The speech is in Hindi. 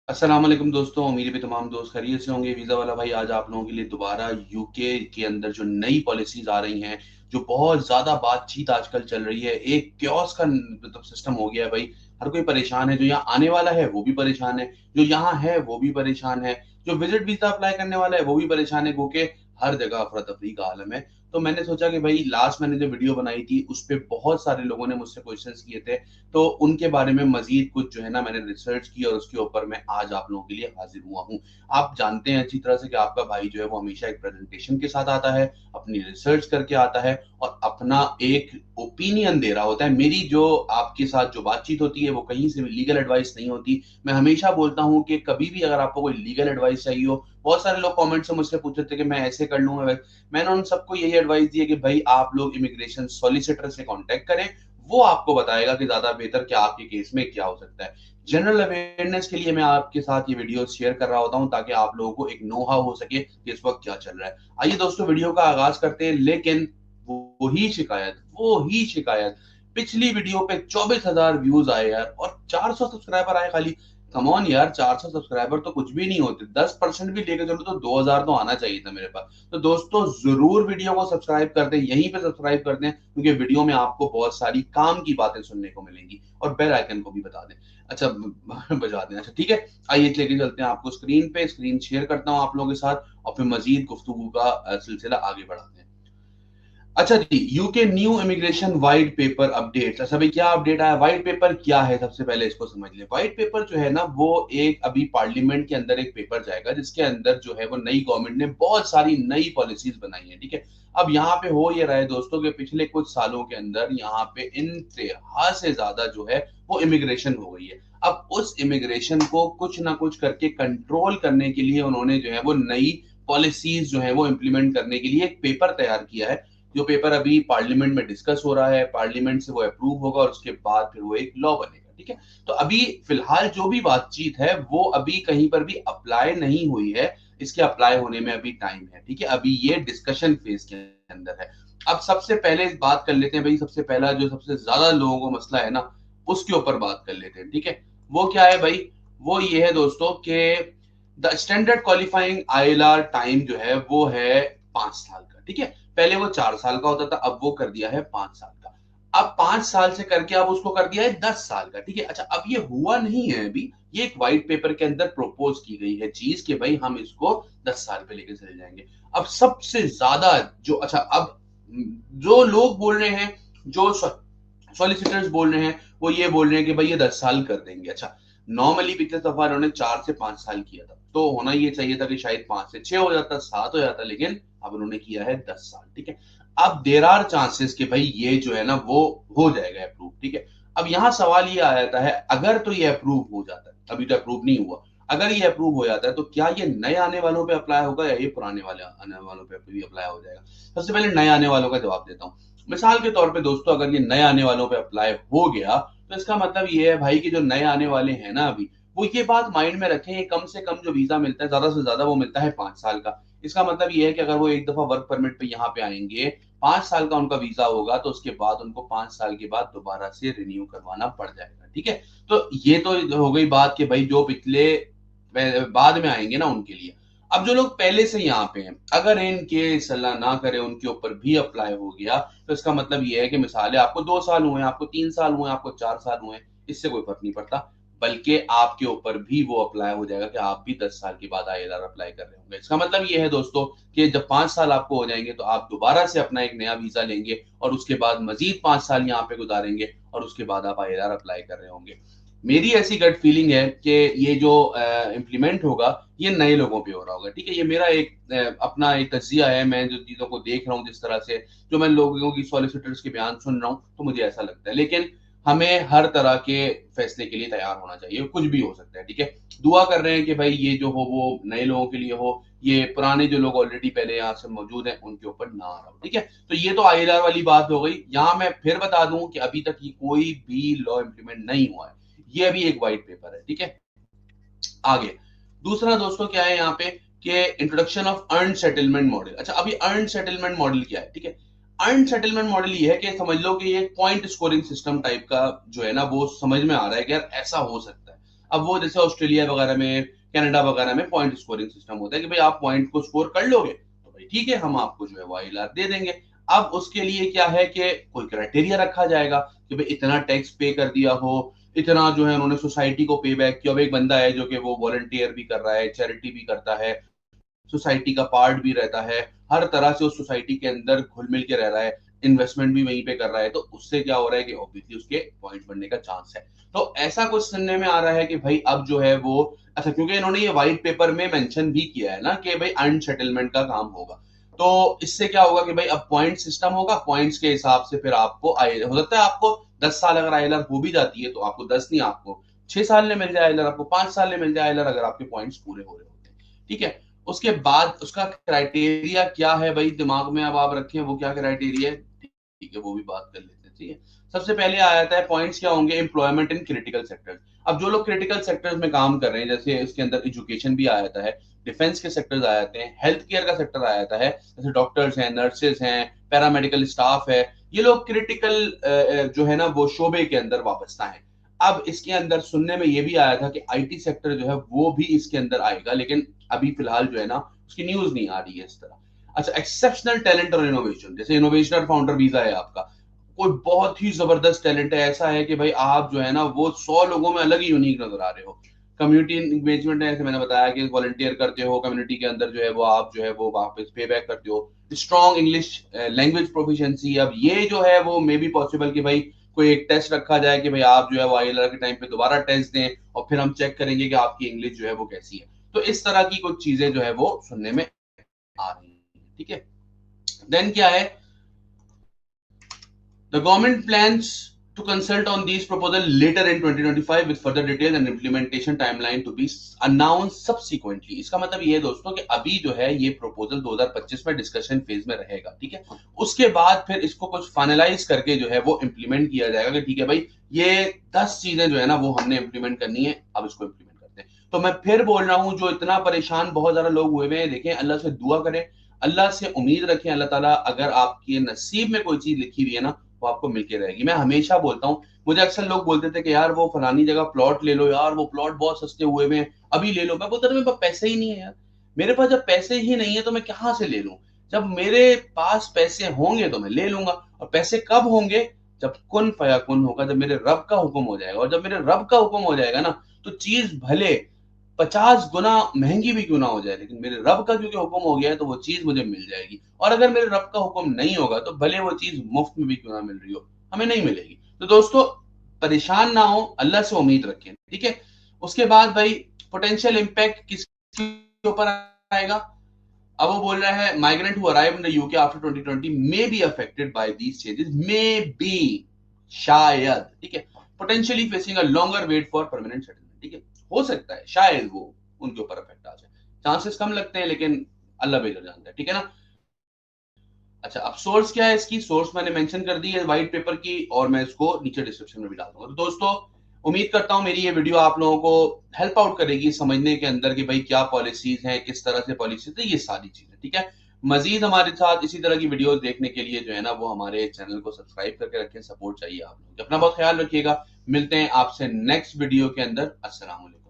अस्सलाम वालेकुम दोस्तों, उम्मीद है भी तमाम दोस्त खैरियत से होंगे। वीज़ा वाला भाई आज आप लोगों के लिए दोबारा यूके के अंदर जो नई पॉलिसीज़ आ रही हैं, जो बहुत ज़्यादा बातचीत आजकल चल रही है, एक क्योस का मतलब सिस्टम हो गया है भाई। हर कोई परेशान है, जो यहाँ आने वाला है वो भी परेशान है, जो यहाँ है वो भी परेशान है, जो विज़िट वीज़ा अप्लाई करने वाला है वो भी परेशान है, क्योंकि हर जगह अफरा-तफरी का आलम है। तो मैंने सोचा कि भाई लास्ट मैंने जो वीडियो बनाई थी, उसपे बहुत सारे लोगों ने मुझसे क्वेश्चंस किए थे, तो उनके बारे में मज़ीद कुछ जो है ना मैंने रिसर्च की और उसके ऊपर मैं आज आप लोगों के लिए हाज़िर हुआ हूँ। आप जानते हैं अच्छी तरह से कि आपका भाई जो है वो हमेशा एक प्रेज़ेंटेशन के साथ आता है, अपनी रिसर्च करके आता है और अपना एक ओपिनियन दे रहा होता है। मेरी जो आपके साथ जो बातचीत होती है वो कहीं से भी लीगल एडवाइस नहीं होती। मैं हमेशा बोलता हूँ कि कभी भी अगर आपको कोई लीगल एडवाइस चाहिए हो, बहुत सारे लोग कमेंट से मुझसे पूछ रहे थे कि मैं ऐसे कर लूँगा मैंने उन सबको यही एडवाइस दी है कि भाई आप लोग इमिग्रेशन सॉलिसिटर से कॉन्टैक्ट करें, वो आपको बताएगा कि ज़्यादा बेहतर क्या आपके केस में क्या हो सकता है। जनरल अवेयरनेस के लिए मैं आपके साथ ये वीडियो शेयर कर रहा होता हूँ ताकि आप लोगों को एक नो हाउ हो सके कि इस वक़्त क्या चल रहा है। आइए दोस्तों वीडियो का आगाज़ करते हैं, लेकिन वो ही शिकायत पिछली वीडियो पे 24,000 व्यूज़ आए यार और 400 सब्सक्राइबर आए खाली। कम ऑन यार, 400 सब्सक्राइबर तो कुछ भी नहीं होते। 10% भी लेके चलो तो 2,000 तो आना चाहिए था मेरे पास। तो दोस्तों जरूर वीडियो को सब्सक्राइब कर दें, यहीं पे सब्सक्राइब कर दें, क्योंकि वीडियो में आपको बहुत सारी काम की बातें सुनने को मिलेंगी और बेल आइकन को भी बता दें। अच्छा बजा दें। अच्छा ठीक है, आइए लेके चलते हैं आपको स्क्रीन पे। स्क्रीन शेयर करता हूँ आप लोगों के साथ और फिर मजीद गुफ्तगू का सिलसिला आगे बढ़ाते हैं। अच्छा जी, UK new immigration white paper update. अच्छा भाई क्या अपडेट आया, व्हाइट पेपर क्या है, सबसे पहले इसको समझ लें। व्हाइट पेपर जो है ना वो एक अभी पार्लियामेंट के अंदर एक पेपर जाएगा जिसके अंदर जो है वो नई गवर्नमेंट ने बहुत सारी नई पॉलिसीज बनाई है। ठीक है, अब यहाँ पे हो ये रहा है दोस्तों के पिछले कुछ सालों के अंदर यहाँ पे इंतहा से ज्यादा जो है वो इमिग्रेशन हो गई है। अब उस इमिग्रेशन को कुछ ना कुछ करके कंट्रोल करने के लिए उन्होंने जो है वो नई पॉलिसीज जो है वो इम्प्लीमेंट करने के लिए एक पेपर तैयार किया है, जो पेपर अभी पार्लियामेंट में डिस्कस हो रहा है। पार्लियामेंट से वो अप्रूव होगा और उसके बाद फिर वो एक लॉ बनेगा। ठीक है, तो अभी फिलहाल जो भी बातचीत है वो अभी कहीं पर भी अप्लाई नहीं हुई है। इसके अप्लाई होने में अभी टाइम है। ठीक है, अभी ये डिस्कशन फेज के अंदर है। अब सबसे पहले बात कर लेते हैं भाई, सबसे पहला जो सबसे ज्यादा लोगों को मसला है ना उसके ऊपर बात कर लेते हैं। ठीक है, वो क्या है भाई, वो ये है दोस्तों के the standard qualifying ILR time जो है वो है 5 साल का। ठीक है, पहले वो 4 साल का होता था, अब वो कर दिया है 5 साल का। अब 5 साल से करके अब उसको कर दिया है 10 साल का। ठीक है, अच्छा अब ये हुआ नहीं है अभी, ये एक व्हाइट पेपर के अंदर प्रपोज की गई है चीज कि भाई हम इसको 10 साल पे लेके चले जाएंगे। अब सबसे ज्यादा जो अच्छा अब जो लोग बोल रहे हैं, जो सॉलिसिटर्स बोल रहे हैं, वो ये बोल रहे हैं कि भाई ये 10 साल कर देंगे। अच्छा, नॉर्मली पिछले दफा उन्होंने 4 से 5 साल किया था, तो होना ये चाहिए था कि शायद 5 से 6 हो जाता, 7 हो जाता, लेकिन अब उन्होंने किया है 10 साल। ठीक है, अब देर आर चांसेस कि भाई ये जो है ना वो हो जाएगा अप्रूव। ठीक है, अब यहाँ सवाल ये आ जाता है, अगर तो ये अप्रूव हो जाता है, अभी तो अप्रूव नहीं हुआ, अगर ये अप्रूव हो जाता है तो क्या ये नए आने वालों पे अप्लाई होगा या ये पुराने वाले आने वालों पे भी अप्लाई हो जाएगा। सबसे पहले नए आने वालों का जवाब देता हूँ। मिसाल के तौर पे दोस्तों, अगर ये नए आने वालों पे अप्लाई हो गया तो इसका मतलब ये है भाई कि जो नए आने वाले हैं ना अभी, वो ये बात माइंड में रखें, ये कम से कम जो वीजा मिलता है ज्यादा से ज्यादा वो मिलता है 5 साल का। इसका मतलब ये है कि अगर वो एक दफा वर्क परमिट पे यहाँ पे आएंगे, 5 साल का उनका वीजा होगा, तो उसके बाद उनको 5 साल के बाद दोबारा से रिन्यू करवाना पड़ जाएगा। ठीक है, तो ये तो हो गई बात कि भाई जो पिछले बाद में आएंगे ना उनके लिए। अब जो लोग पहले से यहाँ पे हैं, अगर इनके सलाह ना करे उनके ऊपर भी अप्लाई हो गया, तो इसका मतलब ये है कि मिसाल है आपको 2 साल हुए, आपको 3 साल हुए, आपको 4 साल हुए, इससे कोई फर्क नहीं पड़ता, बल्कि आपके ऊपर भी वो अप्लाई हो जाएगा कि आप भी 10 साल के बाद आईएलआर अप्लाई कर रहे होंगे। इसका मतलब ये है दोस्तों कि जब 5 साल आपको हो जाएंगे तो आप दोबारा से अपना एक नया वीजा लेंगे और उसके बाद मजीद 5 साल यहाँ पे गुजारेंगे और उसके बाद आप आईएलआर अप्लाई कर रहे होंगे। मेरी ऐसी गट फीलिंग है कि ये जो इम्प्लीमेंट होगा ये नए लोगों पे हो रहा होगा। ठीक है, ये मेरा एक अपना एक तजिया है, मैं जो चीजों को देख रहा हूँ, जिस तरह से जो मैं लोगों की सॉलिसिटर्स के बयान सुन रहा हूँ, तो मुझे ऐसा लगता है। लेकिन हमें हर तरह के फैसले के लिए तैयार होना चाहिए, कुछ भी हो सकता है। ठीक है, दुआ कर रहे हैं कि भाई ये जो हो वो नए लोगों के लिए हो, ये पुराने जो लोग ऑलरेडी पहले यहाँ से मौजूद हैं उनके ऊपर ना आ रहा हो। ठीक है, तो ये तो आईएलआर वाली बात हो गई। यहाँ मैं फिर बता दूं कि अभी तक ये कोई भी लॉ इम्प्लीमेंट नहीं हुआ है, ये अभी एक व्हाइट पेपर है। ठीक है, आगे दूसरा दोस्तों क्या है यहाँ पे कि introduction of earn settlement model. अच्छा, अभी अर्न सेटलमेंट मॉडल क्या है? ठीक है, अर्न सेटलमेंट मॉडल ये है कि समझ लो कि ये पॉइंट स्कोरिंग सिस्टम टाइप का जो है ना वो समझ में आ रहा है कि यार ऐसा हो सकता है। अब वो जैसे ऑस्ट्रेलिया वगैरह में, कनाडा वगैरह में पॉइंट स्कोरिंग सिस्टम होता है कि भाई आप पॉइंट को स्कोर कर लोगे तो भाई ठीक है, हम आपको जो है वो ILR दे देंगे। अब उसके लिए क्या है कि कोई क्राइटेरिया रखा जाएगा कि भाई इतना टैक्स पे कर दिया हो, इतना जो है उन्होंने सोसाइटी को पे बैक किया। अब एक बंदा है जो कि वो वॉलंटियर भी कर रहा है, चैरिटी भी करता है, सोसाइटी का पार्ट भी रहता है, हर तरह से उस सोसाइटी के अंदर घुल मिल के रह रहा है, इन्वेस्टमेंट भी वहीं पे कर रहा है, तो उससे क्या हो रहा है कि ऑब्वियसली उसके पॉइंट बनने का चांस है। तो ऐसा कुछ सुनने में आ रहा है कि भाई अब जो है वो, अच्छा क्योंकि इन्होंने ये व्हाइट पेपर में मेंशन भी किया है ना कि भाई अर्न सेटलमेंट का काम होगा, तो इससे क्या होगा कि भाई अब पॉइंट सिस्टम होगा, पॉइंट्स के हिसाब से फिर आपको हो सकता है आपको 10 साल अगर ILR हो भी जाती है तो आपको 10 नहीं, आपको 6 साल में मिल जाए ILR, आपको 5 साल में मिल जाए ILR अगर आपके पॉइंट्स पूरे हो रहे होते हैं। ठीक है, उसके बाद उसका क्राइटेरिया क्या है भाई दिमाग में अब आप रखें, वो क्या क्राइटेरिया है, ठीक है वो भी बात कर लेते हैं। ठीक है, सबसे पहले आ जाता है पॉइंट्स क्या होंगे, एम्प्लॉयमेंट इन क्रिटिकल सेक्टर्स। अब जो लोग क्रिटिकल सेक्टर्स में काम कर रहे हैं, जैसे इसके अंदर एजुकेशन भी आ जाता है, डिफेंस के सेक्टर्स आ जाते हैं, हेल्थ केयर का सेक्टर आ जाता है, जैसे डॉक्टर्स हैं, नर्सेज हैं, पैरामेडिकल स्टाफ है, ये लोग क्रिटिकल जो है ना वो शोबे के अंदर वाबस्ता है। अब इसके अंदर सुनने में ये भी आया था कि IT सेक्टर जो है वो भी इसके अंदर आएगा, लेकिन अभी फिलहाल जो है ना उसकी न्यूज नहीं आ रही है इस तरह। अच्छा, एक्सेप्शनल टैलेंट और इनोवेशन, जैसे इनोवेशनर फाउंडर वीजा है आपका, कोई बहुत ही जबरदस्त टैलेंट है, ऐसा है कि भाई आप जो है ना वो 100 लोगों में अलग ही यूनिक नजर आ रहे हो। कम्युनिटी इंगेजमेंट है, जैसे मैंने बताया कि वॉलंटियर करते हो कम्युनिटी के अंदर, जो है वो आप जो है वो वापस पे बैक करते हो। स्ट्रॉन्ग इंग्लिश लैंग्वेज प्रोफिशिएंसी, अब ये जो है वो मे बी पॉसिबल कि भाई कोई एक टेस्ट रखा जाए कि भाई आप जो है वो ILR के टाइम पे दोबारा टेस्ट दें और फिर हम चेक करेंगे कि आपकी इंग्लिश जो है वो कैसी है। तो इस तरह की कुछ चीजें जो है वो सुनने में आ रही है। ठीक है, देन क्या है, the government plans to consult on these proposals later in 2025 with further details and implementation timeline to be announced subsequently। इसका मतलब ये है दोस्तों कि अभी जो है ये प्रपोजल 2025 में डिस्कशन फेज में रहेगा। ठीक है, उसके बाद फिर इसको कुछ फाइनलाइज करके जो है वो इंप्लीमेंट किया जाएगा कि ठीक है भाई ये 10 चीजें जो है ना वो हमने इंप्लीमेंट करनी है, अब इसको इंप्लीमेंट करते हैं। तो मैं फिर बोल रहा हूं, जो इतना परेशान बहुत ज्यादा लोग हुए हैं, देखें अल्लाह से दुआ करें, अल्लाह से उम्मीद रखें, अल्लाह ताला अगर आपके नसीब में कोई चीज लिखी हुई है ना वो आपको मिलके रहेगी। मैं हमेशा बोलता हूँ, मुझे अक्सर लोग बोलते थे कि यार वो फलानी जगह प्लॉट ले लो यार, वो प्लॉट बहुत सस्ते हुए हैं, अभी ले लो। मैं बोलता था मेरे पास पैसे ही नहीं है यार, मेरे पास जब पैसे ही नहीं है तो मैं कहाँ से ले लूं, जब मेरे पास पैसे होंगे तो मैं ले लूंगा। और पैसे कब होंगे, जब कुन फयाकुन होगा, जब मेरे रब का हुक्म हो जाएगा। और जब मेरे रब का हुक्म हो जाएगा ना तो चीज भले 50 गुना महंगी भी क्यों ना हो जाए, लेकिन मेरे रब का क्योंकि हुक्म हो गया है तो वो चीज मुझे मिल जाएगी। और अगर मेरे रब का हुक्म नहीं होगा तो भले वो चीज मुफ्त में भी क्यों ना मिल रही हो, हमें नहीं मिलेगी। तो दोस्तों परेशान ना हो, अल्लाह से उम्मीद रखें। ठीक है, उसके बाद भाई पोटेंशियल इंपैक्ट किसके ऊपर आएगा। अब वो बोल रहा है migrant who arrive in the UK after 2020 may be affected by these changes, may be, शायद। ठीक है, potentially facing a longer wait for permanent settlement. ठीक है, हो सकता है शायद वो उनके ऊपर इफेक्ट आ जाए, चांसेस कम लगते हैं लेकिन अल्लाह बेहतर जानता है। ठीक है ना। अच्छा, अब सोर्स क्या है इसकी, सोर्स मैंने मेंशन कर दी है व्हाइट पेपर की, और मैं इसको नीचे डिस्क्रिप्शन में भी डाल दूंगा। तो दोस्तों उम्मीद करता हूं मेरी ये वीडियो आप लोगों को हेल्प आउट करेगी समझने के अंदर कि भाई क्या पॉलिसीज हैं, किस तरह से पॉलिसीज है, ये सारी चीजें। ठीक है, मजीद हमारे साथ इसी तरह की वीडियोस देखने के लिए जो है ना वो हमारे चैनल को सब्सक्राइब करके रखें, सपोर्ट चाहिए आप लोग। अपना बहुत ख्याल रखिएगा, मिलते हैं आपसे नेक्स्ट वीडियो के अंदर। अस्सलाम वालेकुम।